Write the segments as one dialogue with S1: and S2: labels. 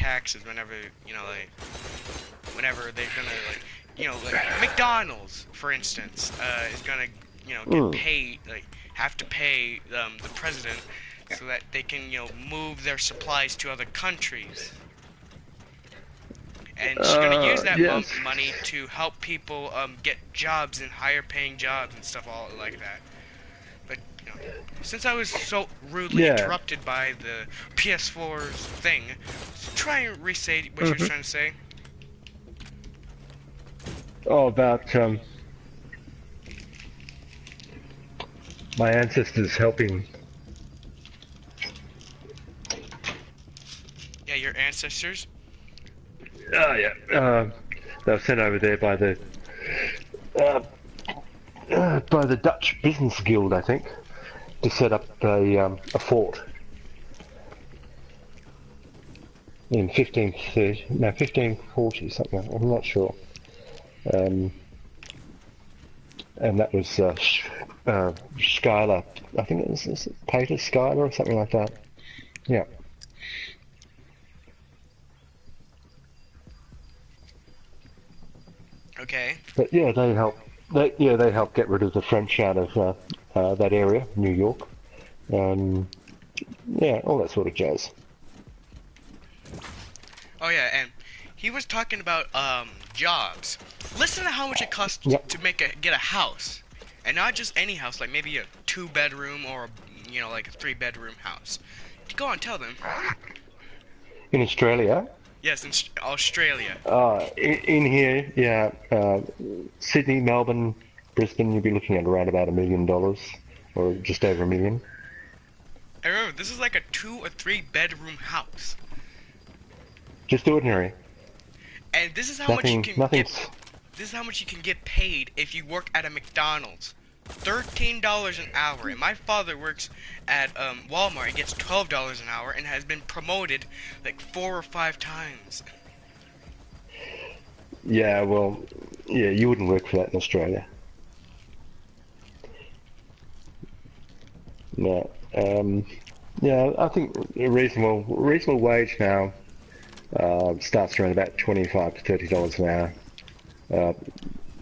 S1: taxes whenever, whenever they're gonna, like McDonald's, for instance, is gonna, get paid, like, have to pay, the president so that they can, move their supplies to other countries. And she's gonna use that
S2: Yes.
S1: money to help people, get jobs and higher paying jobs and stuff all like that. But, since I was so rudely
S2: Yeah.
S1: interrupted by the PS4's thing, try and re-say what you were
S2: Hmm.
S1: trying to say.
S2: Oh, about my ancestors helping.
S1: Yeah, your ancestors.
S2: Oh yeah. They were sent over there uh, by the Dutch Business Guild, I think, to set up a fort in 1530, no, 1540 something. I'm not sure. Um, and that was Schuyler. I think it was Peter Schuyler or something like that. Yeah.
S1: Okay.
S2: But yeah, they help. They help get rid of the French out of that area, New York. Um, yeah, all that sort of jazz.
S1: Oh yeah, and he was talking about jobs. Listen to how much it costs
S2: Yep.
S1: to get a house, and not just any house, like maybe a 2-bedroom or like a 3-bedroom house. Go on, tell them.
S2: In Australia,
S1: Yes, in Australia.
S2: in here, yeah, Sydney, Melbourne, Brisbane, you'd be looking at around about $1 million, or just over a million.
S1: I remember this is like a 2 or 3-bedroom house,
S2: Just ordinary.
S1: and this is how much you
S2: Nothing.
S1: can get.
S2: Nothing's.
S1: This is how much you can get paid if you work at a McDonald's. $13 an hour, and my father works at Walmart and gets $12 an hour and has been promoted like 4 or 5 times.
S2: Yeah, well, yeah, you wouldn't work for that in Australia. No. Yeah, I think a reasonable wage now starts around about $25 to $30 an hour. Uh,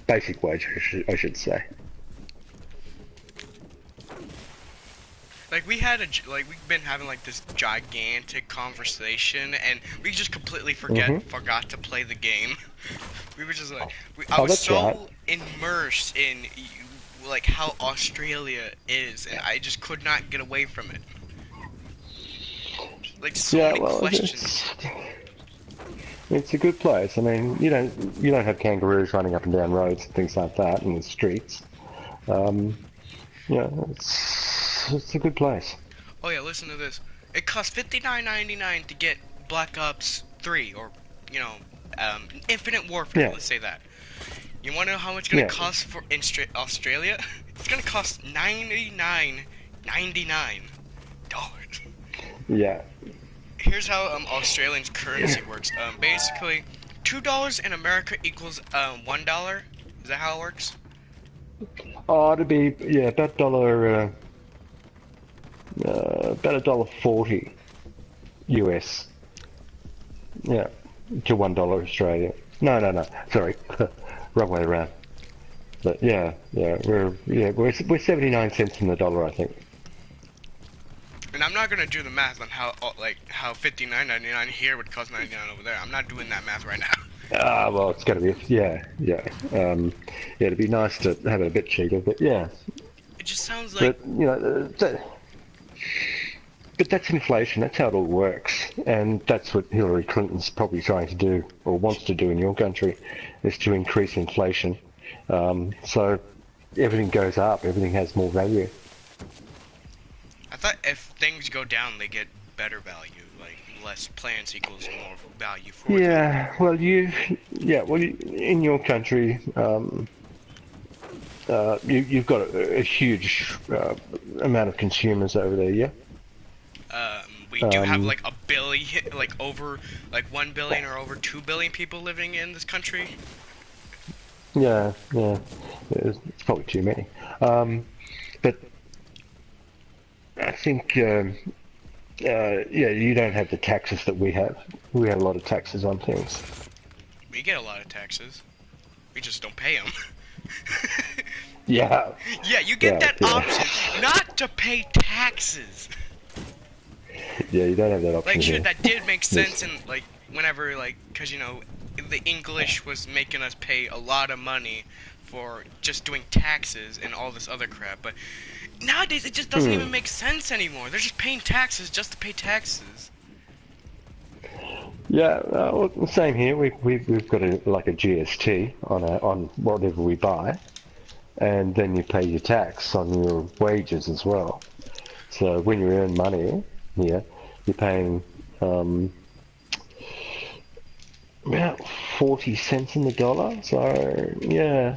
S2: Basic wage, I should say.
S1: Like we've been having like this gigantic conversation, and we just completely
S2: Hmm.
S1: forgot to play the game. We were just like, I
S2: Oh,
S1: was
S2: that's right.
S1: so immersed in like how Australia is, and I just could not get away from it. Like so
S2: Yeah,
S1: many
S2: well,
S1: questions.
S2: it's a good place. I mean, you don't have kangaroos running up and down roads and things like that in the streets. Um, it's a good place.
S1: Oh yeah, listen to this. It costs $59.99 to get Black Ops 3, or Infinite Warfare.
S2: Yeah,
S1: Let's say that. You want to know how much it's gonna
S2: yeah,
S1: cost for in Australia? It's gonna cost $99.99.
S2: yeah.
S1: Here's how Australian currency works. Basically, $2 in America equals $1. Is that how it works?
S2: Oh, it'd be yeah about $1.40 US. Yeah, to $1 Australia. No, no, no. Sorry, wrong way around. But we're 79 cents in the dollar, I think.
S1: And I'm not gonna do the math on how $59.99 here would cost 99 over there. I'm not doing that math right now.
S2: Ah, well, it's got to be yeah. Yeah, it'd be nice to have it a bit cheaper, but yeah.
S1: It just sounds like
S2: But but that's inflation. That's how it all works, and that's what Hillary Clinton's probably trying to do, or wants to do in your country, is to increase inflation. So everything goes up. Everything has more value.
S1: I thought if things go down, they get better value. Like less plants equals more value for them.
S2: In your country, you've got a huge amount of consumers over there, yeah.
S1: We do have
S2: Um,
S1: like a billion, like over like 1 billion or over 2 billion people living in this country.
S2: yeah, it's probably too many. But I think yeah, you don't have the taxes that we have. We have a lot of taxes on things.
S1: We get a lot of taxes. We just don't pay them.
S2: Yeah,
S1: Yeah, you get
S2: yeah,
S1: that
S2: yeah.
S1: option not to pay taxes.
S2: Yeah, you don't have that option
S1: Like, sure,
S2: here.
S1: that did make sense
S2: Yes.
S1: in, like, whenever, like, because, the English was making us pay a lot of money for just doing taxes and all this other crap, but nowadays it just doesn't
S2: Hmm.
S1: even make sense anymore. They're just paying taxes just to pay taxes.
S2: Yeah, well, same here. We've got like a GST on whatever we buy, and then you pay your tax on your wages as well. So when you earn money here, you're paying about 40 cents in the dollar. So yeah,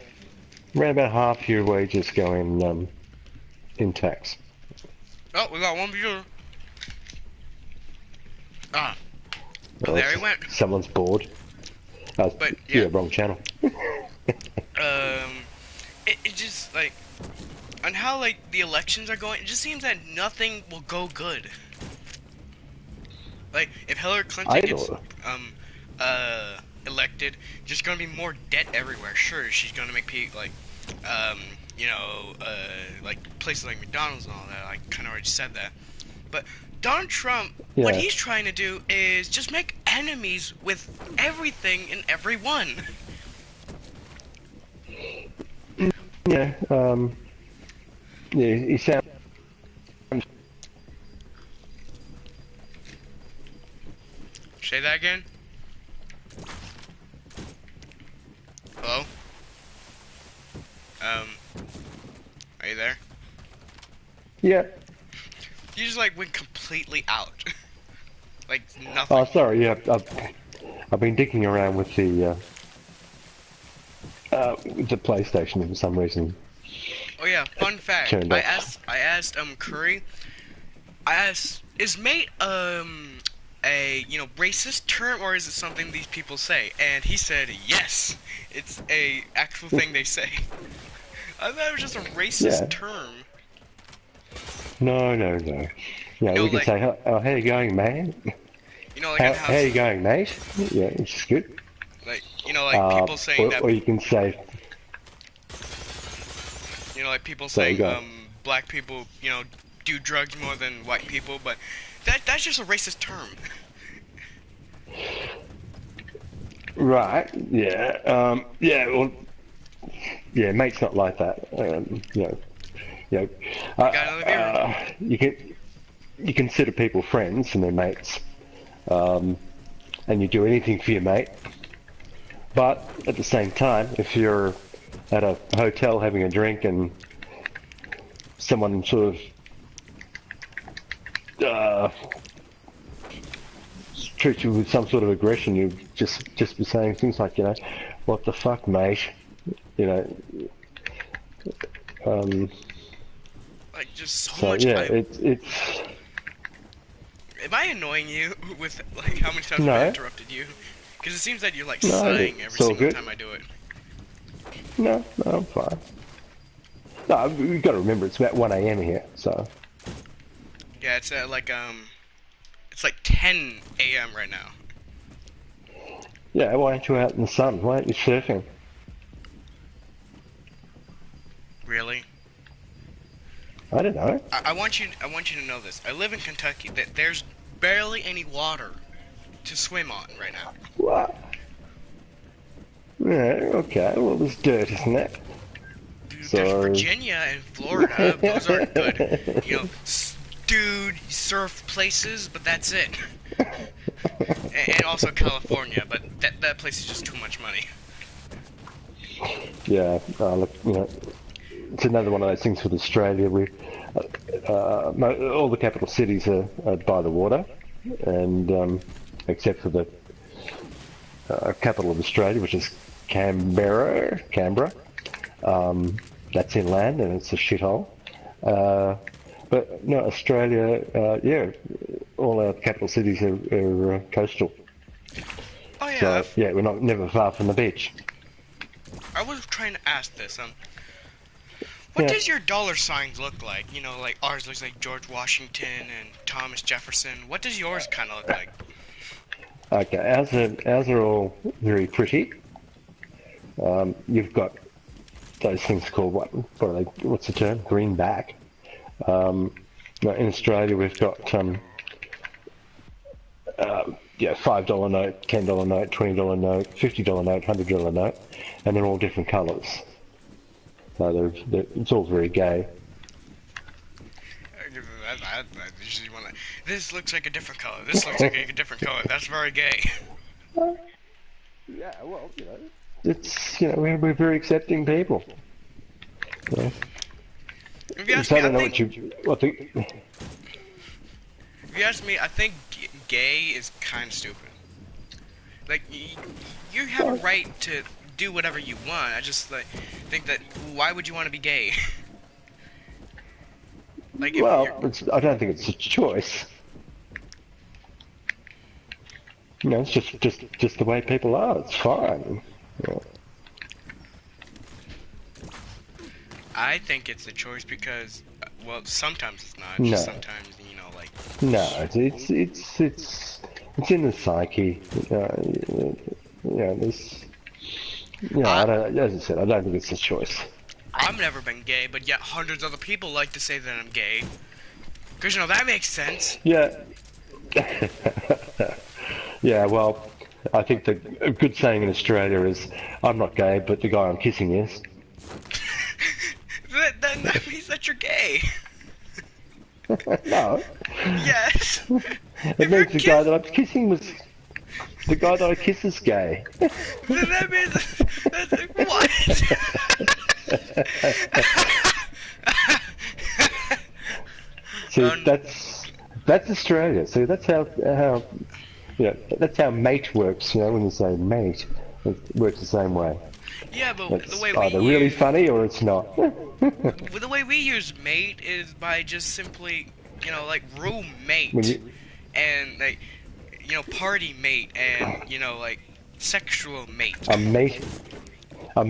S2: around about half your wages go in tax.
S1: Oh, we got one viewer. Ah, oh,
S2: Or
S1: there he
S2: else
S1: went.
S2: someone's bored.
S1: But, yeah,
S2: Yeah, wrong channel.
S1: it just, like, on how, like, the elections are going, it just seems that nothing will go good. Like, if Hillary
S2: I
S1: Clinton gets,
S2: don't.
S1: um, elected, just gonna be more debt everywhere. Sure, she's gonna make people, like, um, like, places like McDonald's and all that. I kind of already said that. But Donald Trump, what
S2: Yeah,
S1: he's trying to do is just make enemies with everything and everyone.
S2: yeah, yeah. He sounds.
S1: Say that again? Hello? Um, are you there?
S2: Yeah.
S1: You just, like, went completely out. Like,
S2: Oh,
S1: nothing.
S2: sorry. Yeah, I've been digging around with the PlayStation for some reason.
S1: Oh yeah, fun fact.
S2: Turned off.
S1: I asked Curry. I asked, is mate a racist term, or is it something these people say? And he said yes. It's a actual thing they say. I thought it was just a racist
S2: Yeah.
S1: term.
S2: No, no, no. Yeah, we can
S1: Like,
S2: say, oh, how you going, man?
S1: like on
S2: How
S1: house,
S2: you going, mate? Yeah, it's good.
S1: like like people saying that,
S2: Or you can say,
S1: like people
S2: sorry,
S1: saying
S2: go.
S1: black people do drugs more than white people, but that's just a racist term.
S2: Right. Yeah. Yeah. Well. Yeah. Mate's not like that. You know.
S1: We got another viewer.
S2: You consider people friends and they're mates, and you do anything for your mate. But at the same time, if you're at a hotel having a drink and someone sort of treats you with some sort of aggression, you just be saying things like, what the fuck, mate? You know.
S1: Like, just so
S2: So
S1: much.
S2: yeah, it's
S1: Am I annoying you with, like, how many times have I
S2: no,
S1: interrupted you? Because it seems that you're, like,
S2: no,
S1: sighing every
S2: it's all
S1: single
S2: good.
S1: time I do it.
S2: No, no, I'm fine. No, we've got to remember it's about 1 a.m. here, so
S1: Yeah, it's it's like 10 a.m. right now.
S2: yeah. Why aren't you out in the sun? Why aren't you surfing?
S1: Really?
S2: I don't know.
S1: I want you to know this. I live in Kentucky. That there's barely any water to swim on right now.
S2: What? Yeah, okay. Well, there's dirt, isn't it?
S1: Dude, there's
S2: So.
S1: Virginia and Florida. Those are good, dude, surf places, but that's it. And also California, but that place is just too much money.
S2: Yeah, look, it's another one of those things with Australia. All the capital cities are by the water, and except for the capital of Australia, which is Canberra. That's inland and it's a shithole. But no, Australia, yeah, all our capital cities are coastal.
S1: Oh yeah,
S2: So yeah, never far from the beach.
S1: I was trying to ask this. What does your dollar signs look like? You know, like ours looks like George Washington and Thomas Jefferson. What does yours kind of look like?
S2: Okay, ours are all very pretty. You've got those things called what are they? What's the term? Greenback. Now in Australia, we've got yeah, $5 note, $10 note, $20 note, $50 note, $100 note, and they're all different colours. So it's all very gay.
S1: This looks like a different color. This looks like a different color. That's very gay.
S2: Yeah, well, it's we're very accepting people. Yeah.
S1: If you ask
S2: So
S1: me,
S2: I don't know
S1: if you ask me, I think gay is kind of stupid. Like, you have a right to do whatever you want. I just think that why would you want to be gay? Like,
S2: well, I don't think it's a choice. It's just the way people are. It's fine. Yeah.
S1: I think it's a choice because, well, sometimes it's not.
S2: No.
S1: Just sometimes, like.
S2: No, it's in the psyche. This. I don't. As I said, I don't think it's a choice.
S1: I've never been gay, but yet hundreds of other people like to say that I'm gay. Because, that makes sense.
S2: Yeah. Yeah, well, I think a good saying in Australia is, I'm not gay, but the guy I'm kissing is.
S1: that means that you're gay.
S2: No.
S1: Yes.
S2: It means the guy that I'm kissing was... The guy that I kiss is gay.
S1: Then that means... What?
S2: See, that's Australia. See, that's how that's how mate works. When you say mate, it works the same way.
S1: Yeah, but
S2: It's
S1: the way
S2: either
S1: we
S2: really
S1: use,
S2: funny or it's not.
S1: the way we use mate is by just simply, like roommate, and like, party mate, and like sexual mate.
S2: I'm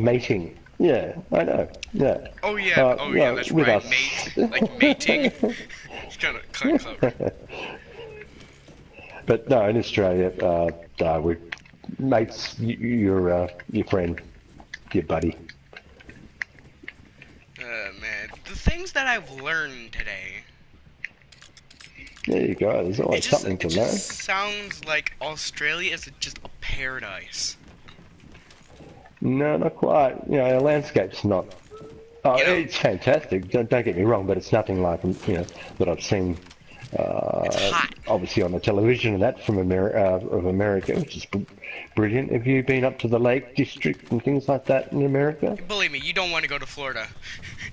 S2: mating. Yeah, I know. Yeah.
S1: Oh yeah, that's
S2: with
S1: right,
S2: us.
S1: mate, like mating. It's kind of clever.
S2: But no, in Australia, we mates. Your friend, your buddy.
S1: Man, the things that I've learned today.
S2: There you go. There's always something to
S1: it
S2: learn.
S1: just sounds like Australia is just a paradise.
S2: No, not quite. The landscape's not. Oh, it's fantastic. Don't get me wrong, but it's nothing like that I've seen.
S1: It's hot.
S2: Obviously on the television and that from America, which is brilliant. Have you been up to the Lake District and things like that in America?
S1: Believe me, you don't want to go to Florida.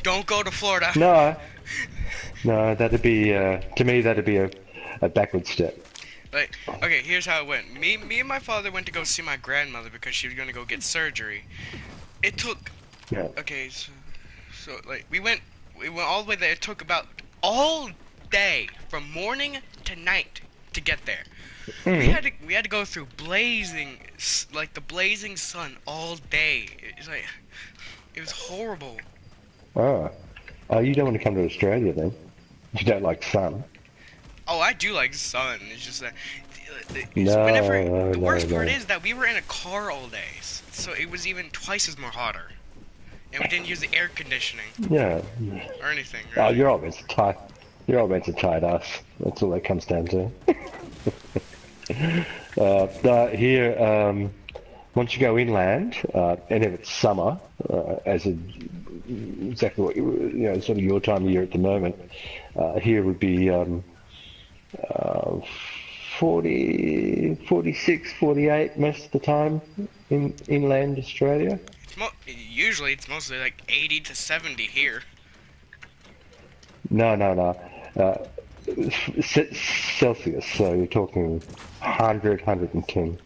S1: Don't go to Florida.
S2: No, that'd be to me that'd be a backward step.
S1: Like, okay, here's how it went. Me and my father went to go see my grandmother because she was gonna go get surgery. It took.
S2: Yeah.
S1: Okay, so like we went all the way there. It took about all day from morning to night to get there.
S2: Mm-hmm.
S1: We had to go through the blazing sun all day. It was horrible.
S2: Oh, you don't want to come to Australia then? You don't like sun?
S1: Oh, I do like the sun. It's just that
S2: the
S1: worst part is that we were in a car all day, so it was even twice as more hotter, and we didn't use the air conditioning.
S2: Yeah.
S1: Or anything.
S2: Really. Oh,
S1: Really.
S2: You're all meant to tight ass. That's all that comes down to. Here, once you go inland, and if it's summer, exactly what sort of your time of year at the moment, here would be 40, 46, 48 most of the time in inland Australia.
S1: Usually it's mostly like 80 to 70 here.
S2: No. Celsius, so you're talking 100, 110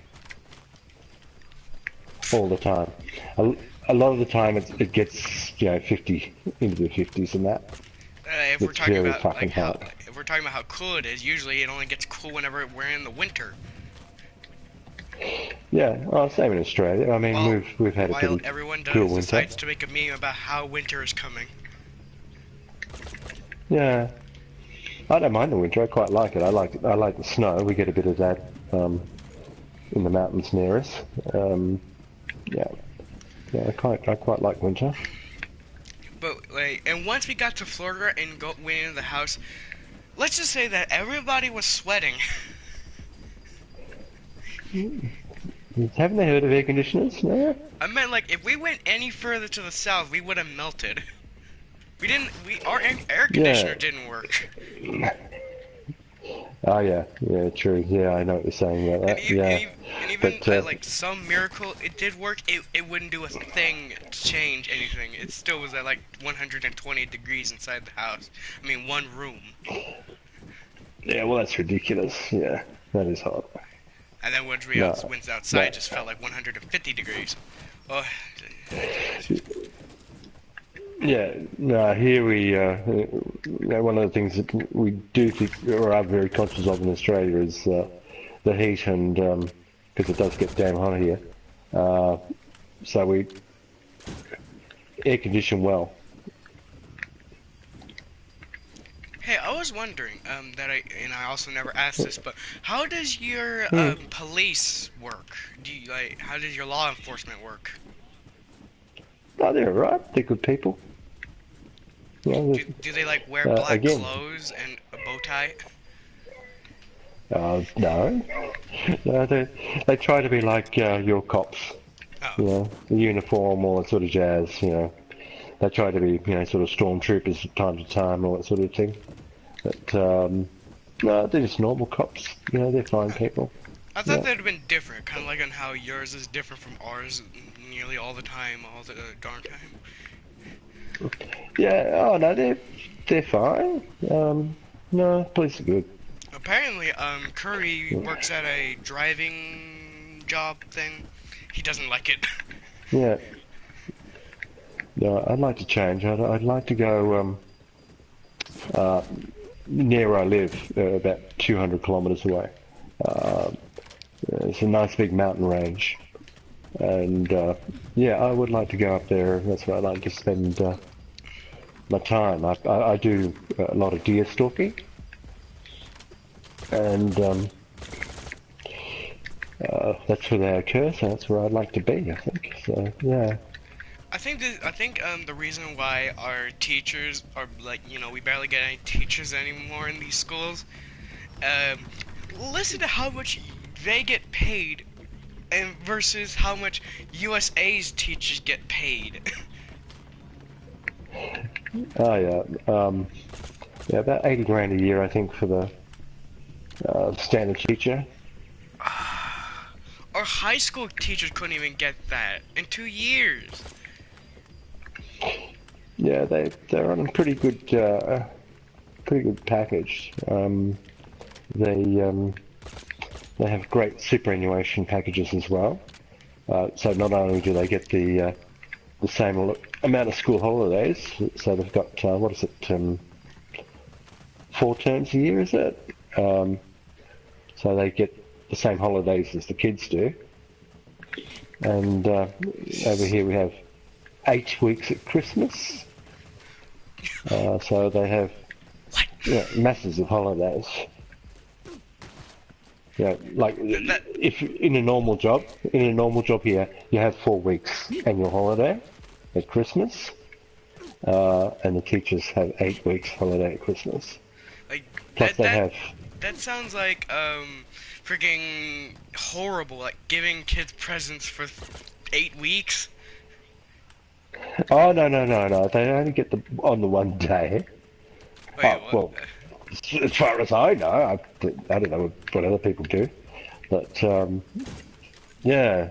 S2: all the time. A lot of the time it gets 50 into the 50s and that.
S1: If we're talking about
S2: hot.
S1: if we're talking about how cool it is, usually it only gets cool whenever we're in the winter.
S2: Yeah, well, same in Australia. I mean, we've had a pretty
S1: everyone
S2: cool winter.
S1: decides to make a meme about how winter is coming.
S2: Yeah. I don't mind the winter. I quite like it. I like the snow. We get a bit of that in the mountains near us. Yeah. Yeah. I quite like winter.
S1: But like, and once we got to Florida and went into the house, let's just say that everybody was sweating.
S2: Haven't they heard of air conditioners? No.
S1: I meant like if we went any further to the south, we would have melted. We didn't. Our air conditioner
S2: Yeah.
S1: didn't work.
S2: Oh yeah. Yeah. True. Yeah. I know what you're saying about that. Yeah.
S1: And even
S2: But
S1: by like some miracle, it did work. It wouldn't do a thing to change anything. It still was at like 120 degrees inside the house. I mean, one room.
S2: yeah. Well, that's ridiculous. Yeah. That is hot.
S1: And then once we went outside, it just felt like 150 degrees. Oh.
S2: Yeah, no, here we, one of the things that we do think, or are very conscious of in Australia is the heat and, because it does get damn hot here. So we air condition well.
S1: Hey, I was wondering, and I also never asked this, but how does your police work? How does your law enforcement work?
S2: Oh, they're all right. They're good people. Yeah,
S1: Do they like wear black
S2: again,
S1: clothes and a bow tie?
S2: no. No, they try to be like your cops.
S1: Oh.
S2: You know, the uniform, all that sort of jazz. You know, they try to be, sort of stormtroopers from time to time, all that sort of thing. But no, they're just normal cops. You know, they're fine people.
S1: I thought that'd have been different, kind of like on how yours is different from ours nearly all the time, all the darn time.
S2: Yeah, oh no, they're fine. No, police are good.
S1: Apparently, Curry works at a driving job thing. He doesn't like it.
S2: Yeah. No, I'd like to change. I'd like to go near where I live, about 200 kilometres away. It's a nice big mountain range, and yeah, I would like to go up there. That's where I like to spend my time. I do a lot of deer stalking, and that's where they occur. So that's where I'd like to be. I think. So yeah.
S1: I think the reason why our teachers are like, we barely get any teachers anymore in these schools. Listen to how much they get paid, and versus how much USA's teachers get paid.
S2: Oh yeah, yeah, about 80 grand a year, I think, for the standard teacher.
S1: Our high school teachers couldn't even get that in 2 years.
S2: Yeah, they're on a pretty good package. They have great superannuation packages as well. So not only do they get the same amount of school holidays, so they've got what is it, 4 terms a year, is it? So they get the same holidays as the kids do. And over here we have 8 weeks at Christmas. So they have masses of holidays. Yeah, like if in a normal job here, you have 4 weeks annual holiday at Christmas, and the teachers have 8 weeks holiday at Christmas.
S1: Like
S2: Plus they have.
S1: That sounds like freaking horrible. Like giving kids presents for 8 weeks.
S2: Oh no! They only get on the one day.
S1: Wait,
S2: well, as far as I know, I don't know what other people do, but yeah.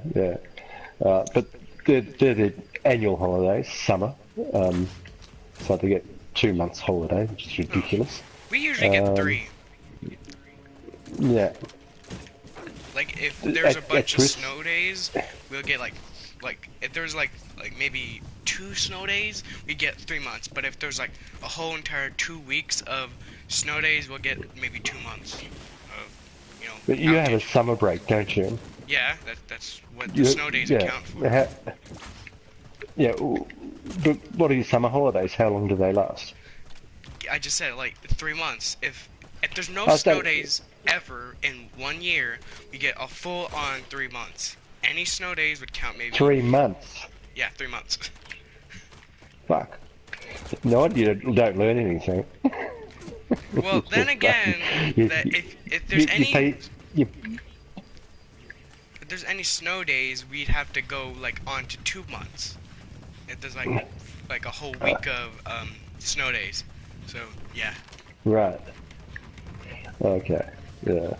S2: But they're the annual holidays, summer. So they get 2 months holiday, which is ridiculous.
S1: We usually get 3.
S2: Yeah.
S1: Like if there's a bunch of snow days, we'll get like if there's like maybe 2 snow days, we get 3 months. But if there's like a whole entire 2 weeks of snow days, we'll get maybe 2 months of,
S2: But you have a summer break, don't you?
S1: Yeah, that's what the snow days account for.
S2: Yeah, but what are your summer holidays? How long do they last?
S1: like I just said, like 3 months. If there's no
S2: I
S1: snow
S2: don't.
S1: days ever in 1 year, we get a full on 3 months. Any snow days would count maybe,
S2: 3 months.
S1: yeah, 3 months.
S2: Fuck. No, you don't learn anything.
S1: Well,
S2: It's
S1: then
S2: just like
S1: again,
S2: you,
S1: that
S2: you,
S1: if there's
S2: you
S1: any
S2: pay. You,
S1: if there's any snow days, we'd have to go like on to 2 months. If there's like a whole week of snow days. So yeah.
S2: right. Okay. Yeah.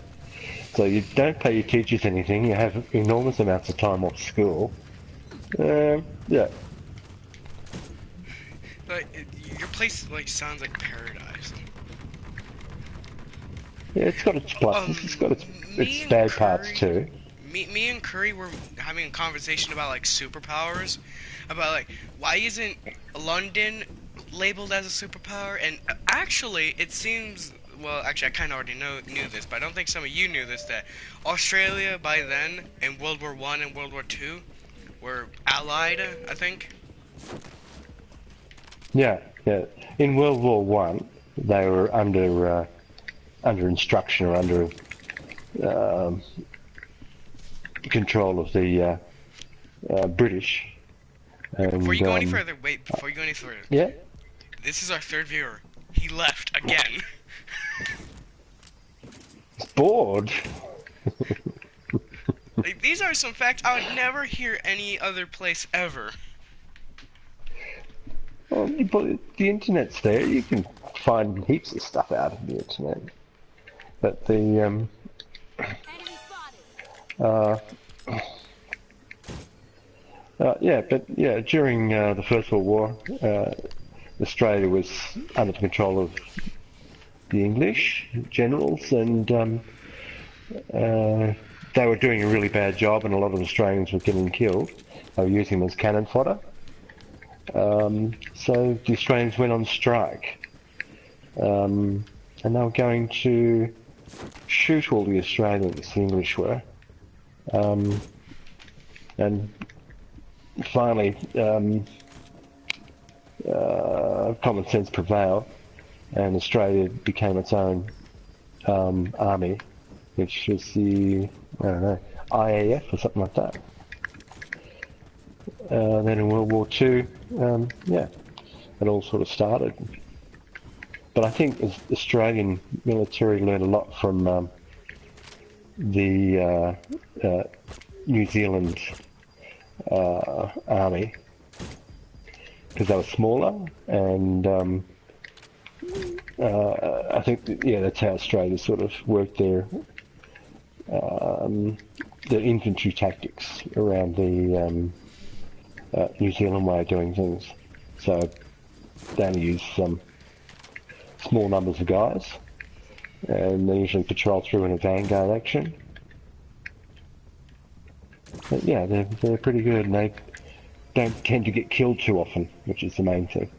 S2: So you don't pay your teachers anything. You have enormous amounts of time off school. Yeah.
S1: But your place like sounds like paradise.
S2: Yeah. It's got its pluses. It's got
S1: Me
S2: its
S1: and
S2: bad parts
S1: Curry,
S2: too.
S1: me and Curry were having a conversation about like superpowers, about like why isn't London labeled as a superpower? And actually, it seems well. Actually, I kind of already knew this, but I don't think some of you knew this. That Australia by then in World War I and World War II were allied. I think.
S2: Yeah. Yeah. In World War I, they were under instruction or under um, control of the British.
S1: Before you
S2: And
S1: go any further, wait. Before you go any further,
S2: yeah,
S1: this is our third viewer. He left again.
S2: it's bored.
S1: Like, these are some facts I would never hear any other place ever.
S2: Well, the internet's there. You can find heaps of stuff out of the internet. But the uh, yeah, during the First World War, Australia was under the control of the English generals, and they were doing a really bad job, and a lot of Australians were getting killed. They were using them as cannon fodder. So the Australians went on strike, and they were going to shoot all the Australians, the English were. And finally, common sense prevailed, and Australia became its own army, which was the, I don't know, IAF or something like that. Then in World War II, yeah, it all sort of started. But I think the Australian military learned a lot from the New Zealand army, because they were smaller, and I think that's how Australia sort of worked their infantry tactics around the New Zealand way of doing things. So they only use small numbers of guys, and they usually patrol through in a vanguard action. But yeah, they're pretty good, and they don't tend to get killed too often, which is the main thing.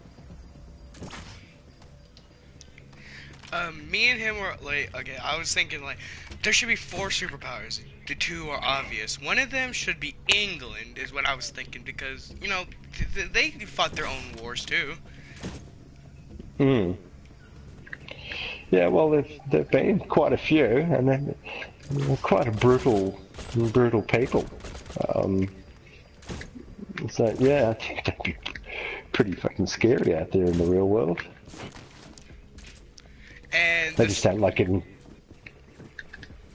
S1: Me and him were like, okay, I was thinking like, there should be 4 superpowers. The 2 are obvious. One of them should be England, is what I was thinking, because, you know, they fought their own wars too.
S2: Hmm. Yeah, well, there've been quite a few, and they're quite a brutal people. So yeah, I think that'd be pretty fucking scary out there in the real world.
S1: And
S2: They just don't like getting.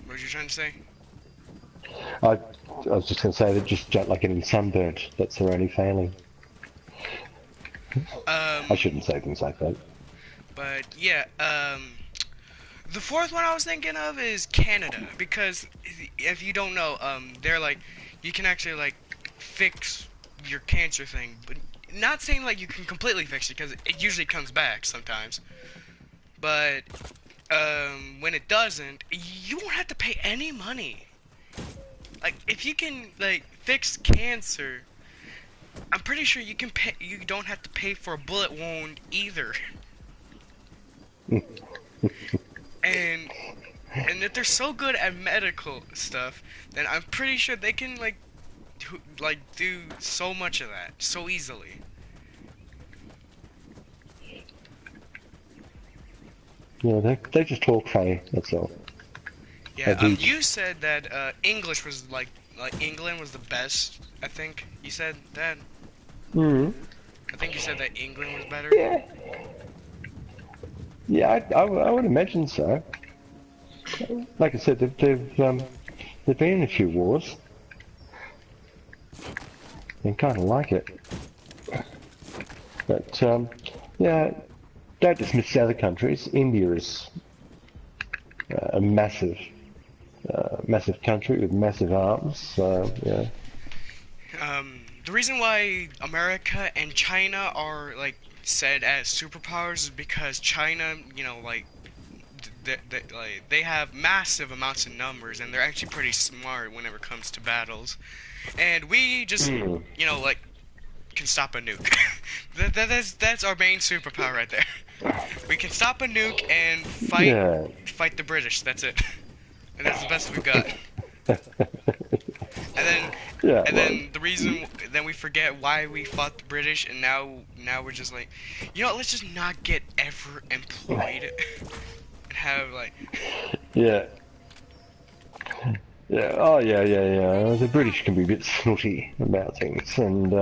S1: What was you trying to say?
S2: I was just going to say they just don't like getting sunburnt. That's their only failing. I shouldn't say things like that.
S1: But yeah, the 4th one I was thinking of is Canada, because if you don't know, they're like, you can actually like fix your cancer thing, but not saying like you can completely fix it, because it usually comes back sometimes. But when it doesn't, you won't have to pay any money. Like, if you can like fix cancer, I'm pretty sure you can pay. You don't have to pay for a bullet wound either. and if they're so good at medical stuff, then I'm pretty sure they can do so much of that so easily.
S2: Yeah, they just talk funny. That's all. They
S1: Yeah.
S2: do.
S1: You said that English was like England was the best. I think you said that.
S2: Mm.
S1: I think you said that England was better.
S2: Yeah, yeah, I would imagine so. Like I said, they've been in a few wars and kind of like it. But yeah, don't dismiss the other countries. India is a massive country with massive arms. So yeah,
S1: The reason why America and China are like said as superpowers is because China, they have massive amounts of numbers and they're actually pretty smart whenever it comes to battles. And we just,
S2: mm.
S1: like can stop a nuke. That's our main superpower right there. We can stop a nuke and
S2: Yeah,
S1: fight the British. That's it. And that's the best we've got. And then
S2: yeah.
S1: and
S2: Well,
S1: then the reason then we forget why we fought the British and now we're just like, let's just not get ever employed and have like
S2: yeah, yeah. Oh yeah. The British can be a bit snooty about things, and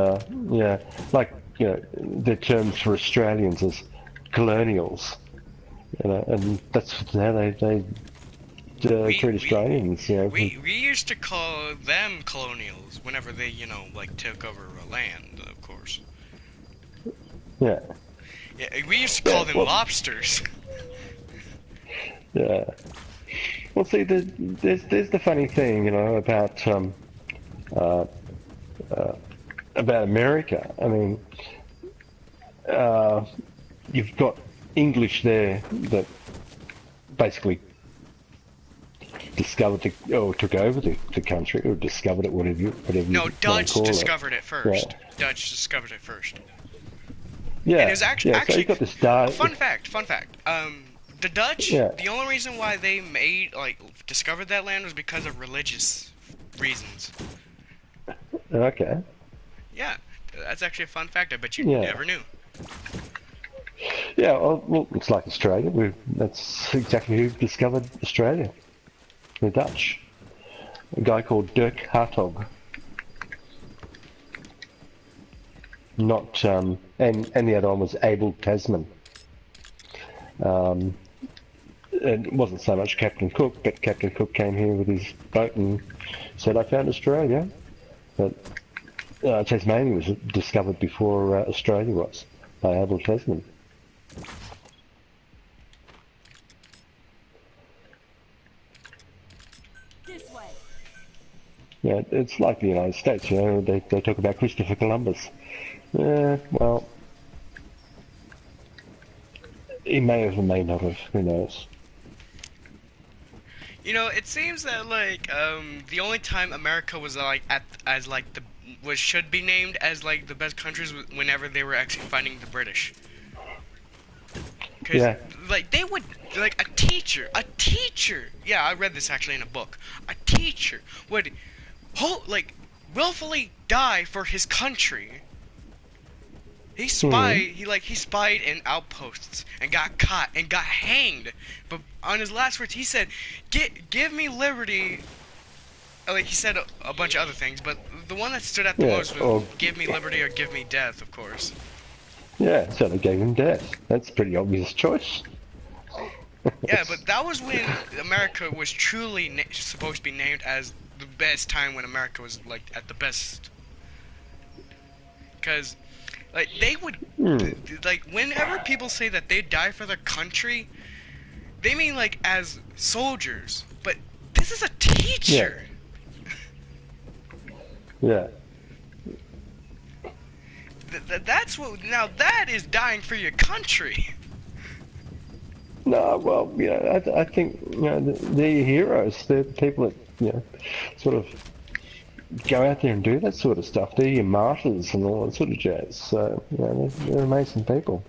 S2: yeah, like their terms for Australians as colonials. And that's how they
S1: we
S2: treat
S1: we
S2: Australians.
S1: we used to call them colonials whenever they, like took over a land, of course.
S2: Yeah,
S1: Yeah, we used to
S2: yeah.
S1: call them
S2: Well,
S1: lobsters.
S2: yeah. Well, see, there's the funny thing, uh, about America. I mean, you've got English there that basically discovered or took over the country, or discovered it, whatever you
S1: No,
S2: want to
S1: Dutch
S2: call it.
S1: discovered it
S2: Yeah,
S1: first. Dutch discovered it first. And it
S2: yeah,
S1: was actually
S2: yeah. So
S1: actually
S2: you've got the
S1: a
S2: start.
S1: fun fact. The Dutch,
S2: Yeah.
S1: the only reason why they discovered that land was because of religious reasons.
S2: Okay.
S1: Yeah, that's actually a fun fact. I bet you
S2: Yeah.
S1: never knew.
S2: Yeah. Well, it's like Australia. That's exactly who discovered Australia. The Dutch. A guy called Dirk Hartog. Not and the other one was Abel Tasman. And it wasn't so much Captain Cook, but Captain Cook came here with his boat and said, "I found Australia." But Tasmania was discovered before Australia was by Abel Tasman.
S3: This way.
S2: Yeah, it's like the United States. They talk about Christopher Columbus. Yeah, well, he may have or may not have. Who knows?
S1: It seems that the only time America was should be named as like the best countries whenever they were actually fighting the British. Because
S2: Yeah.
S1: they would like a teacher. Yeah, I read this actually in a book. A teacher would willfully die for his country. He spied. He spied in outposts and got caught and got hanged. But on his last words, he said, "Give me liberty." Like he said a bunch of other things, but the one that stood out the
S2: Yeah.
S1: most was
S2: Or
S1: "Give me liberty or give me death." Of course.
S2: yeah. So they gave him death. That's a pretty obvious choice.
S1: Yeah, but that was when America was truly supposed to be named as the best time when America was like at the best. Because they would whenever people say that they die for their country, they mean like as soldiers. But this is a teacher.
S2: Yeah.
S1: That's what. Now that is dying for your country.
S2: No, well, I think they're your heroes. They're people that sort of go out there and do that sort of stuff. They're your martyrs and all that sort of jazz. So they're amazing people.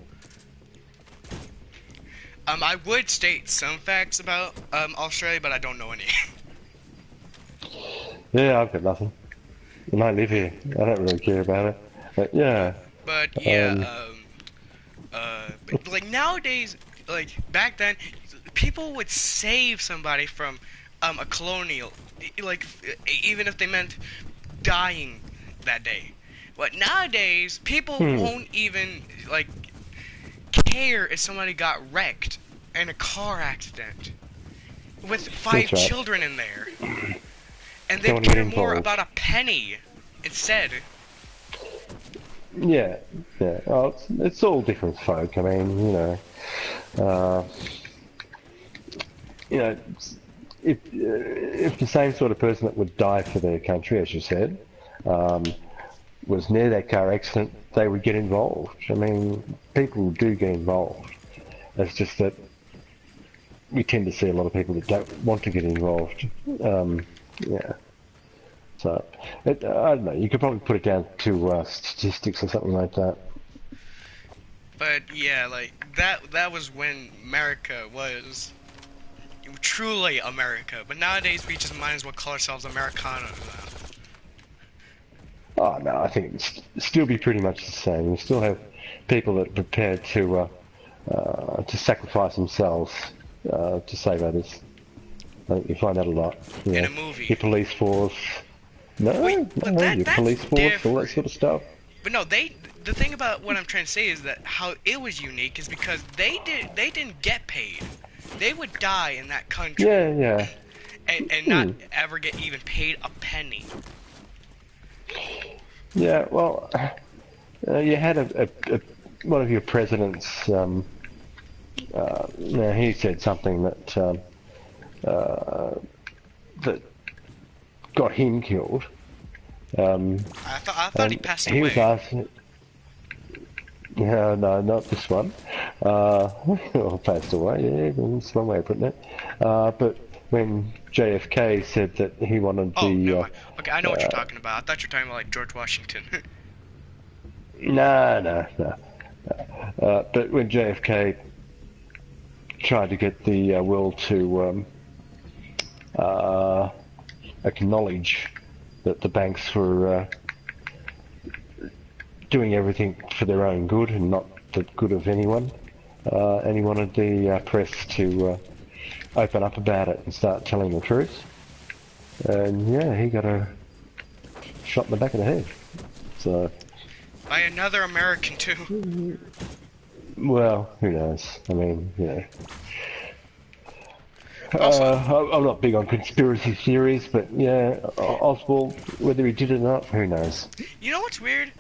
S1: I would state some facts about Australia, but I don't know any.
S2: Yeah, I've got nothing. And I live here. I don't really care about it. But yeah.
S1: But yeah, but, like nowadays, like back then, people would save somebody from a colonial, like even if they meant dying that day. But nowadays, people
S2: Hmm.
S1: won't even like care if somebody got wrecked in a car accident with
S2: That's
S1: five
S2: right.
S1: children in there, and
S2: Don't
S1: they'd
S2: want to get
S1: care more
S2: involved.
S1: about a penny instead.
S2: Yeah, yeah. Oh, it's all different folk. I mean, uh, you know, if the same sort of person that would die for their country, as you said, um, was near that car accident, they would get involved. I mean, people do get involved. It's just that we tend to see a lot of people that don't want to get involved. Yeah. So, I don't know. You could probably put it down to statistics or something like that.
S1: But yeah, like that was when America was truly America. But nowadays we just might as well call ourselves Americanos now.
S2: Oh no, I think it'd still be pretty much the same. You still have people that are prepared to sacrifice themselves to save others. I think you find that a lot. You
S1: In
S2: know,
S1: a movie.
S2: your police force.
S1: Wait,
S2: No,
S1: but
S2: no, your
S1: that's
S2: police force, all that sort
S1: different.
S2: of stuff.
S1: But no, the thing about what I'm trying to say is that how it was unique is because they didn't get paid. They would die in that country
S2: Yeah, yeah.
S1: and not
S2: Hmm.
S1: ever get even paid a penny.
S2: Yeah, well, you had one of your presidents. He said something uh, that got him killed.
S1: I thought he
S2: And
S1: passed
S2: he was
S1: away.
S2: asked, yeah, no, not this one. Well, passed away, yeah, that's one way of putting it. But when JFK said that he wanted
S1: Oh, never
S2: the,
S1: mind. Okay, I know what you're
S2: uh,
S1: talking about. I thought you were talking about like George Washington.
S2: no, no, no. But when JFK tried to get the world to uh, acknowledge that the banks were doing everything for their own good and not the good of anyone, and he wanted the press to open up about it and start telling the truth. And yeah, he got a shot in the back of the head. So,
S1: By another American too.
S2: well, who knows? I mean, yeah.
S1: Also,
S2: I'm not big on conspiracy theories, but yeah, Oswald, whether he did it or not, who knows?
S1: you know what's weird?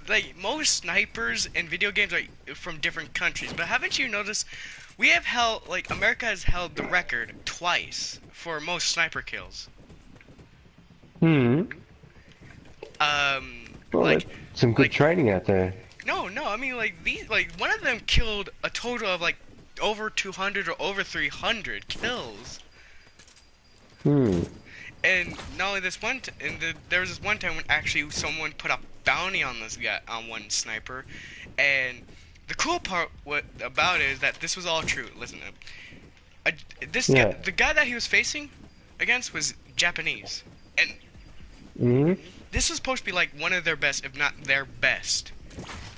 S1: Like most snipers in video games are from different countries, but haven't you noticed we have held like America has held the record twice for most sniper kills.
S2: Hmm.
S1: Um,
S2: Well,
S1: like
S2: that's some good
S1: like
S2: training out there.
S1: no, I mean like these like one of them killed a total of like over 200 or over 300 kills.
S2: Hmm.
S1: And not only this one, there was this one time when actually someone put a bounty on this guy, on one sniper, and the cool part about it is that this was all true. Listen up. This guy,
S2: Yeah.
S1: the guy that he was facing against was Japanese, and
S2: Hmm.
S1: this was supposed to be like one of their best, if not their best.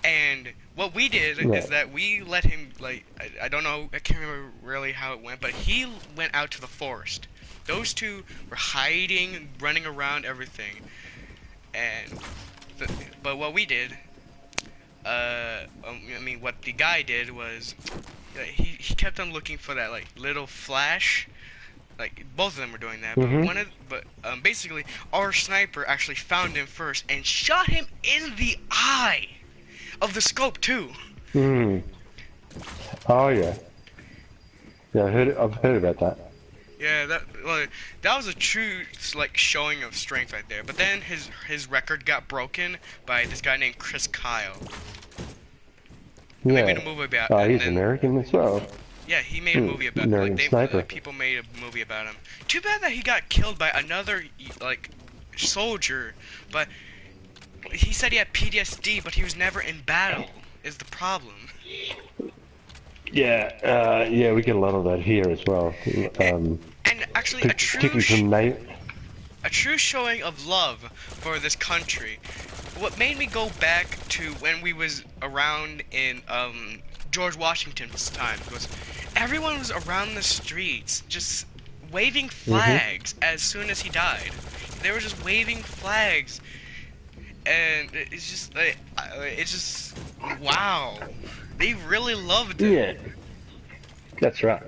S1: And what we did
S2: Yeah.
S1: is that we let him like I don't know, I can't remember really how it went, but he went out to the forest. Those two were hiding, running around, everything. And but what we did, I mean, what the guy did was he kept on looking for that like little flash. Like both of them were doing that, but
S2: Hmm.
S1: basically our sniper actually found him first and shot him in the eye of the scope too.
S2: Hmm. Oh yeah. Yeah, I've heard about that.
S1: Yeah, that was a true like showing of strength right there. But then his record got broken by this guy named Chris Kyle. And they made
S2: Yeah.
S1: a movie about,
S2: Oh,
S1: and
S2: he's
S1: then
S2: American as well.
S1: yeah, he made a movie about like
S2: American sniper.
S1: people made a movie about him. Too bad that he got killed by another like soldier, but he said he had PTSD, but he was never in battle. Is the problem?
S2: Yeah. Yeah, we get a lot of that here as well.
S1: And actually,
S2: Particularly from
S1: a true showing of love for this country what made me go back to when we was around in George Washington's time was everyone was around the streets just waving
S2: Mhm.
S1: flags as soon as he died. They were just waving flags, and it's just like it's just wow. They really loved him.
S2: Yeah, that's right.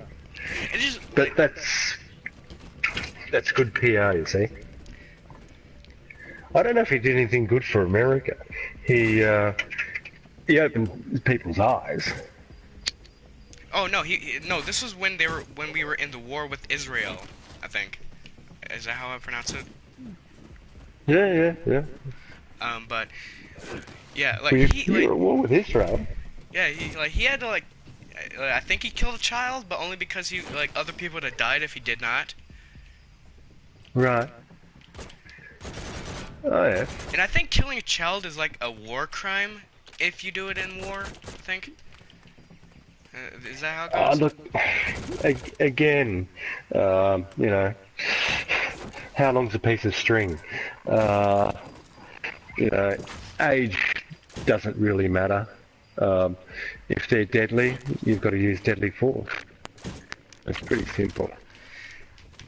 S1: It's just
S2: But
S1: like
S2: that's good PR, you see. I don't know if he did anything good for America. He opened people's eyes.
S1: oh no, no. This was when we were in the war with Israel. I think is that how I pronounce it?
S2: Yeah, yeah, yeah.
S1: But yeah, like
S2: We
S1: he
S2: you're
S1: like
S2: at war with Israel.
S1: yeah he had to like I think he killed a child, but only because he like other people would have died if he did not.
S2: Right. Oh yeah.
S1: And I think killing a child is like a war crime if you do it in war. I think. Is that how it
S2: Oh,
S1: goes?
S2: look, again, you know, how long's a piece of string? Uh, you know, age doesn't really matter. Um, if they're deadly, you've got to use deadly force. It's pretty simple.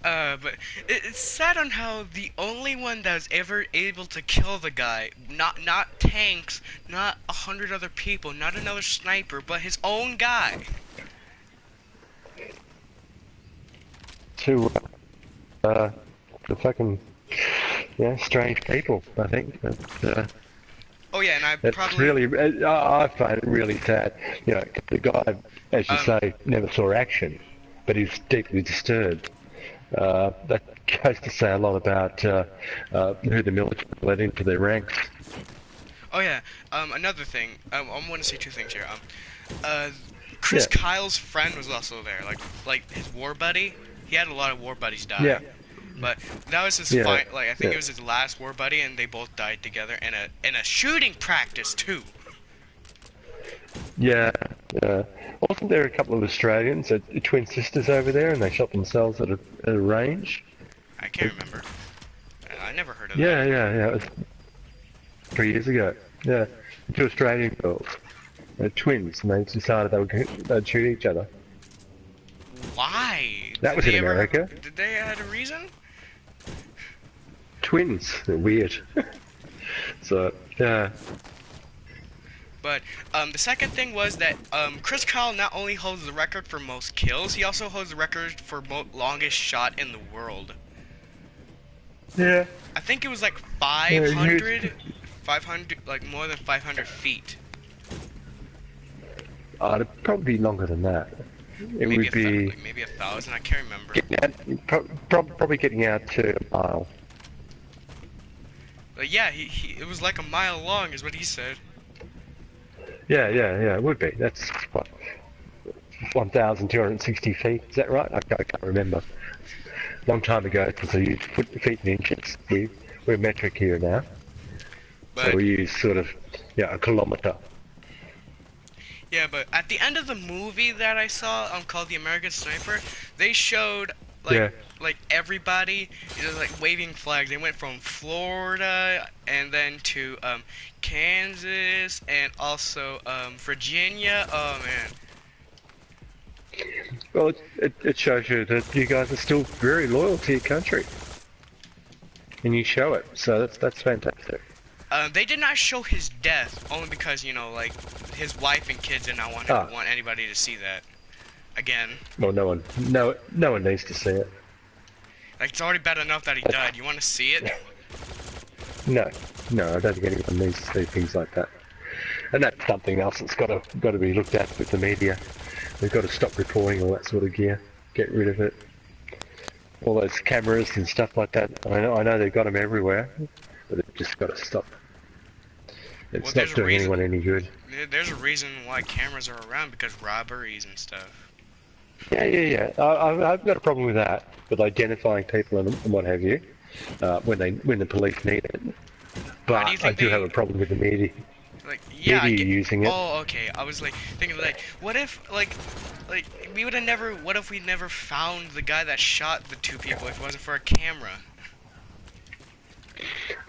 S1: But it's sad on how the only one that was ever able to kill the guy, not tanks, not 100 other people, not another sniper, but his own guy.
S2: To the fucking strange people, I think.
S1: Oh yeah, and I
S2: It's
S1: probably
S2: really, I find it really sad. You know, the guy, as you
S1: um
S2: say, never saw action, but he's deeply disturbed. That goes to say a lot about who the military let into their ranks.
S1: oh yeah, another thing. I want to say two things here. Uh, Chris
S2: Yeah,
S1: Kyle's friend was also there, like his war buddy. He had a lot of war buddies
S2: yeah,
S1: die. But that was his
S2: yeah,
S1: like I think
S2: yeah,
S1: it was his last war buddy, and they both died together in a shooting practice too.
S2: yeah. Wasn't there a couple of Australians, twin sisters over there, and they shot themselves at a range?
S1: I can't remember. I never heard of that.
S2: Yeah, yeah, yeah. It was 3 years ago. Yeah, two Australian girls, twins, and they decided they'd shoot each other.
S1: Why?
S2: That was in America.
S1: Did they had a reason?
S2: Twins, they're weird. So yeah,
S1: But the second thing was that Chris Kyle not only holds the record for most kills, he also holds the record for longest shot in the world.
S2: yeah.
S1: I think it was like
S2: Yeah,
S1: 500, like more than 500 feet.
S2: it'd probably be longer than that. It
S1: Maybe
S2: would be
S1: like maybe 1,000. I can't remember.
S2: getting out, probably getting out to a mile.
S1: But yeah, it was like a mile long, is what he said.
S2: Yeah, yeah, yeah. It would be. That's what 1,260 feet. Is that right? I can't remember. Long time ago, because I used feet and inches. We're metric here now, so
S1: But
S2: we use sort of a kilometre.
S1: yeah, but at the end of the movie that I saw, called The American Sniper, they showed like
S2: Yeah.
S1: like everybody, like waving flags. They went from Florida and then to Kansas and also Virginia. Oh man.
S2: Well, it shows you that you guys are still very loyal to your country, and you show it. So that's fantastic.
S1: They did not show his death only because like his wife and kids did not
S2: Ah,
S1: want anybody to see that again.
S2: well, no one needs to see it.
S1: Like it's already bad enough that he died. You want to see it?
S2: No, no, I don't think anyone needs to see things like that. And that's something else that's got to be looked at with the media. They've got to stop reporting all that sort of gear. Get rid of it. All those cameras and stuff like that. I know they've got them everywhere, but they've just got to stop.
S1: Well,
S2: It's
S1: there's
S2: not
S1: a
S2: doing
S1: reason.
S2: anyone any good.
S1: There's a reason why cameras are around because robberies and stuff.
S2: Yeah, yeah, yeah. I've got a problem with that, with identifying people and what have you, when the police need it.
S1: Why do
S2: But
S1: you
S2: I
S1: think
S2: do
S1: they
S2: have a problem with the media.
S1: like? Yeah, I
S2: Media
S1: get.
S2: using it.
S1: Oh, okay. I was like thinking like, what if like we would have never? What if we never found the guy that shot the two people if it wasn't for a camera?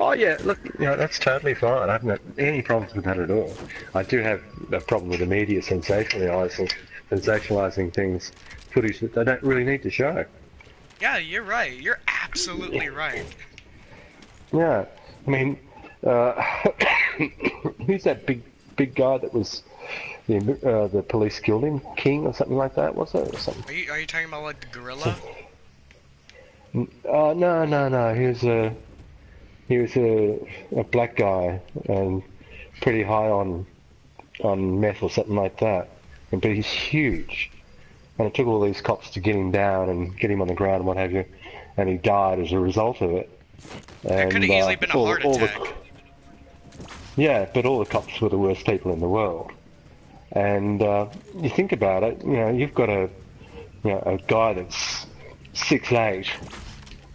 S2: Oh yeah, look, that's totally fine. I haven't got any problems with that at all. I do have a problem with the media sensationalizing things, footage that they don't really need to show.
S1: Yeah, you're right. You're absolutely right.
S2: Yeah, I mean, who's that big guy that was the police killed him? King or something like that, was it? Or something?
S1: Are you talking about like the gorilla?
S2: No, no, no. He was a black guy and pretty high on meth or something like that. But he's huge, and it took all these cops to get him down and get him on the ground and what have you, and he died as a result of it.
S1: That could
S2: And
S1: have easily been a heart
S2: all
S1: attack.
S2: yeah, but all the cops were the worst people in the world. And you think about it, you've got a guy that's 6'8"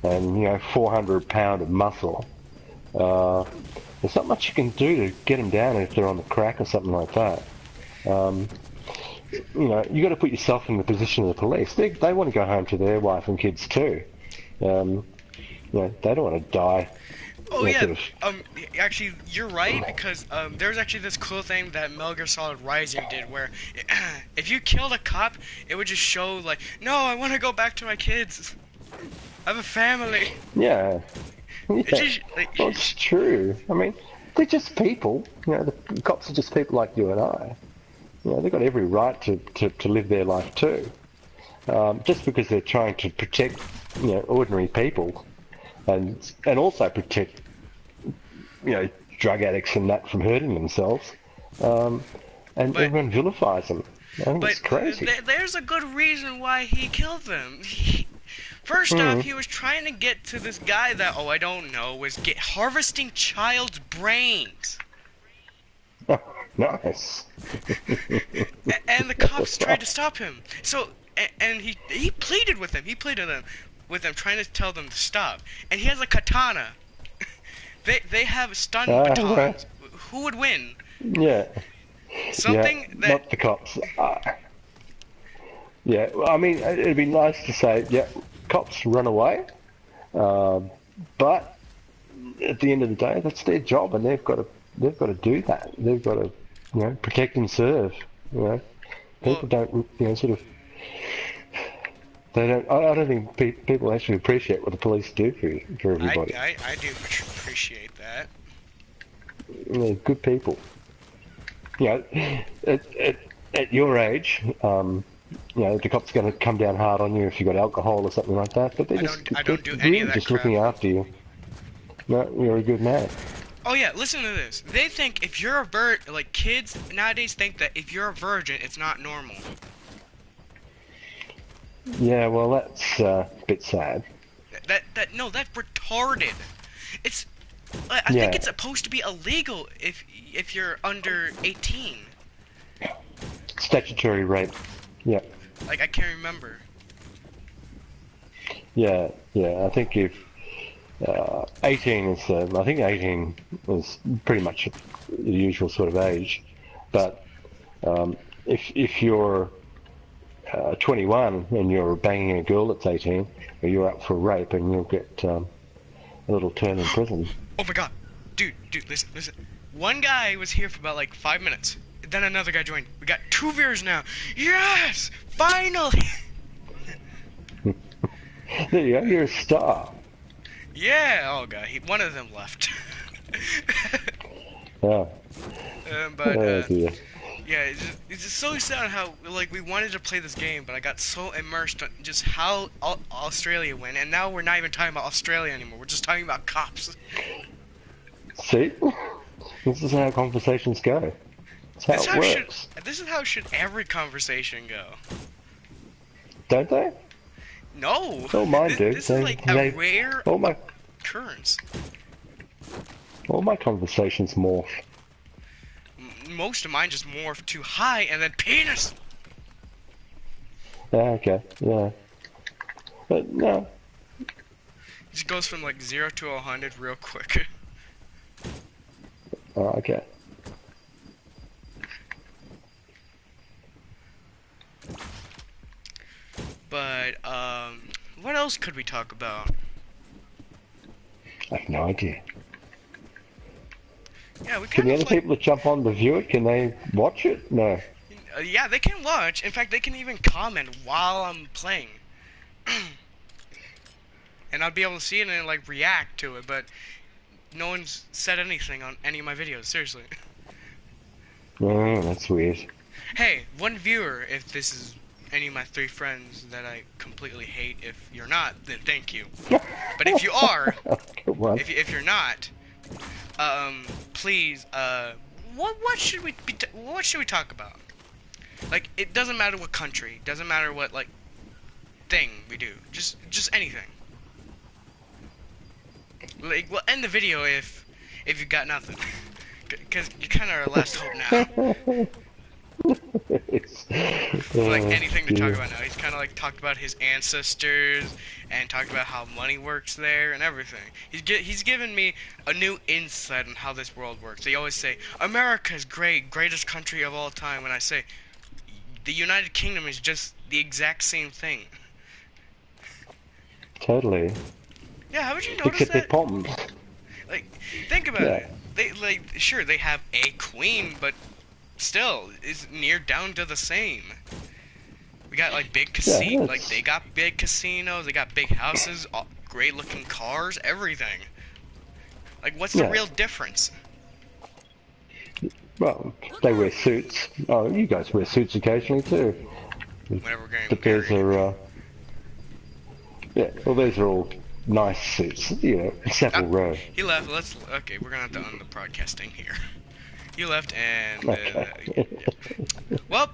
S2: and 400 pound of muscle. Uh, there's not much you can do to get them down if they're on the crack or something like that. Um, you got to put yourself in the position of the police. They want to go home to their wife and kids too. They don't want to die.
S1: Oh yeah,
S2: Sort of,
S1: actually, you're right, because there's actually this cool thing that Metal Gear Solid Rising did, where if you killed a cop, it would just show like, no, I want to go back to my kids. I have a family.
S2: yeah, yeah.
S1: It just, like,
S2: Well, it's true. I mean, they're just people. The cops are just people like you and I. They've got every right to live their life too. Just because they're trying to protect, ordinary people, and also protect, drug addicts and that from hurting themselves. And
S1: but
S2: everyone vilifies them. I think
S1: but
S2: it's crazy.
S1: there's a good reason why he killed them. First off, he was trying to get to this guy that, I don't know, was harvesting child's brains.
S2: Nice.
S1: And the cops tried to stop him. So, and he pleaded with them. He pleaded with them, trying to tell them to stop. And he has a katana. They have stun batons.
S2: Right.
S1: Who would win?
S2: Yeah.
S1: Something
S2: Yeah,
S1: that
S2: not the cops. Yeah, well, I mean, it'd be nice to say, yeah, cops run away, but at the end of the day, that's their job, and they've got to do that. They've got to, protect and serve. People don't, sort of. They don't. I don't think people actually appreciate what the police do for everybody.
S1: I do appreciate that.
S2: They're good people. At your age, the cops going to come down hard on you if you've got alcohol or something like that. But
S1: I don't do
S2: they're
S1: any
S2: really
S1: of that
S2: just
S1: crap.
S2: looking after you. No, you're a good man.
S1: Oh yeah, listen to this. They think if you're a like kids nowadays think that if you're a virgin, it's not normal.
S2: Yeah, well, that's a bit sad.
S1: No, that's retarded. It's I
S2: Yeah.
S1: think it's supposed to be illegal if you're under 18.
S2: Statutory rape. Yeah,
S1: Like I can't remember.
S2: yeah. I think if 18 is, I think 18 is pretty much the usual sort of age. But if you're 21 and you're banging a girl that's 18, or you're up for rape, and you'll get a little term in prison.
S1: Oh my god. Dude, listen. One guy was here for about like 5 minutes. Then another guy joined. We got 2 viewers now. Yes! Finally!
S2: There you go. You're a star.
S1: Yeah! Oh god, one of them left.
S2: Yeah.
S1: But,
S2: Oh dear.
S1: yeah, it's just so sad how, like, we wanted to play this game, but I got so immersed on just how Australia went, and now we're not even talking about Australia anymore. We're just talking about cops.
S2: See? This is how conversations go. That's how it works.
S1: This is how should every conversation go.
S2: Don't they?
S1: No!
S2: All mine do.
S1: This is like a rare
S2: all my
S1: occurrence.
S2: conversations morph.
S1: Most of mine just morph too high and then penis!
S2: Yeah, okay, yeah. But no.
S1: It just goes from like 0 to 100 real quick.
S2: Oh, okay.
S1: But, what else could we talk about?
S2: I have no idea.
S1: Yeah, we
S2: Can
S1: kind
S2: the
S1: of
S2: other
S1: like.
S2: people that jump on to view it, can they watch it? No.
S1: Yeah, they can watch. In fact, they can even comment while I'm playing. And I'll be able to see it and like react to it, but no one's said anything on any of my videos, seriously.
S2: Oh, that's weird.
S1: Hey, one viewer, if this is any of my 3 friends that I completely hate, if you're not, then thank you. But if you are,
S2: Come on.
S1: if you're not, please, what should we be, what should we talk about? Like, it doesn't matter what country, doesn't matter what, like, thing we do, just anything. Like, we'll end the video if you got nothing. Because you kind of are our last hope now. Like anything to talk about now. He's kind of like talked about his ancestors and talked about how money works there and everything. He's given me a new insight on how this world works. They always say America's great, greatest country of all time, and I say the United Kingdom is just the exact same thing.
S2: Totally.
S1: Yeah, how would you notice
S2: Except they're
S1: that?
S2: bombs.
S1: Like, think about
S2: Yeah.
S1: it. They like sure they have a queen, but still is near down to the same. We got like big
S2: Yeah,
S1: like they got big casinos, they got big houses, great looking cars, everything. Like, what's the
S2: Yeah.
S1: real difference?
S2: Well, they wear suits. Oh, you guys wear suits occasionally too.
S1: Whenever we're getting
S2: But those
S1: married.
S2: are, yeah, well, those are all nice suits, you know, several row.
S1: He left. Okay, we're gonna have to end the broadcasting here. He left, and
S2: Okay.
S1: well,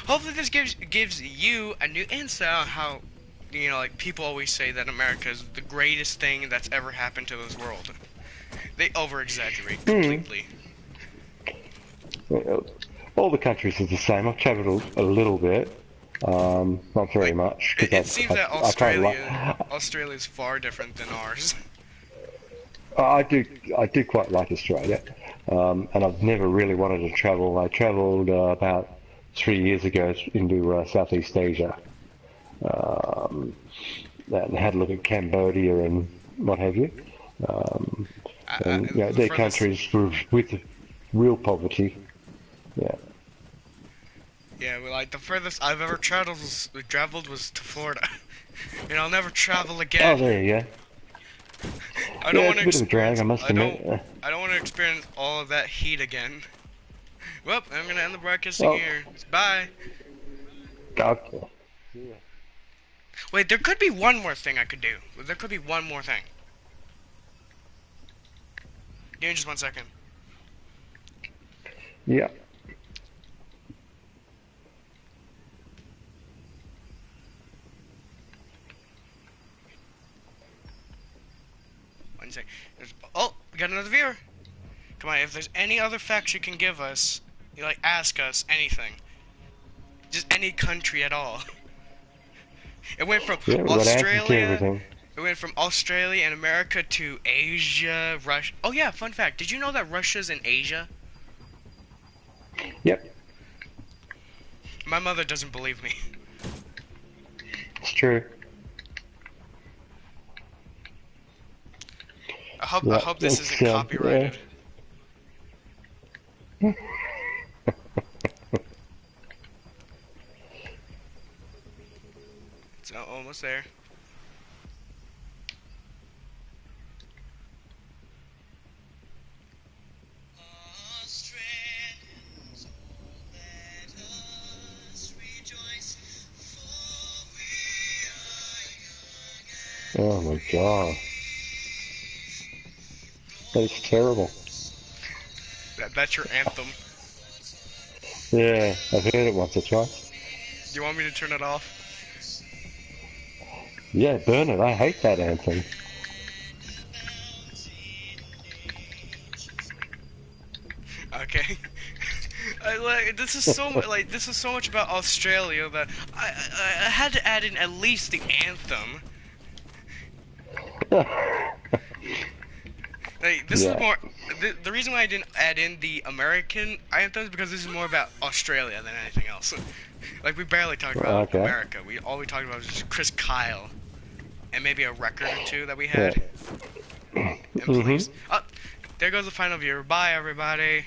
S1: hopefully this gives you a new insight on how, you know, like people always say that America is the greatest thing that's ever happened to this world. They over-exaggerate completely.
S2: All the countries are the same. I've travelled a little bit, not very much. 'Cause
S1: It seems that
S2: I kinda
S1: Australia's far different than ours.
S2: I do quite like Australia, and I've never really wanted to travel. I travelled about 3 years ago into Southeast Asia, and had a look at Cambodia and what have you. And you know, they're countries with real poverty. Yeah.
S1: Yeah, well, like the furthest I've ever traveled was to Florida, and I'll never travel
S2: Oh,
S1: again.
S2: there you go.
S1: I don't
S2: Yeah,
S1: want
S2: it's
S1: to
S2: a bit of a drag,
S1: experience.
S2: I must admit.
S1: I don't want to experience all of that heat again. Well, I'm gonna end the broadcasting
S2: Well,
S1: here. Bye.
S2: okay.
S1: Wait, there could be one more thing I could do. There could be one more thing. Give me just 1 second.
S2: Yeah.
S1: One sec. Oh, we got another viewer. Come on, if there's any other facts you can give us, you like ask us anything. Just any country at all. It went from
S2: Yeah, we've got answers to
S1: Australia.
S2: everything.
S1: It went from Australia and America to Asia, Russia. Oh yeah, fun fact. Did you know that Russia's in Asia?
S2: Yep,
S1: My mother doesn't believe me.
S2: it's true.
S1: I hope
S2: Yeah,
S1: this
S2: it's,
S1: isn't copyrighted.
S2: yeah.
S1: It's almost there.
S2: Oh my god. That's terrible.
S1: That's your anthem.
S2: Yeah, I've heard it once or twice.
S1: Do you want me to turn it off?
S2: Yeah, burn it. I hate that anthem.
S1: Okay. This is so much this is so much about Australia that I had to add in at least the anthem. Like, this is
S2: Yeah.
S1: more the reason why I didn't add in the American anthem is because this is more about Australia than anything else. Like, we barely talked about
S2: Okay.
S1: America. All we talked about was just Chris Kyle. and maybe a record or two that we had. And please, oh, there goes the final viewer. Bye, everybody.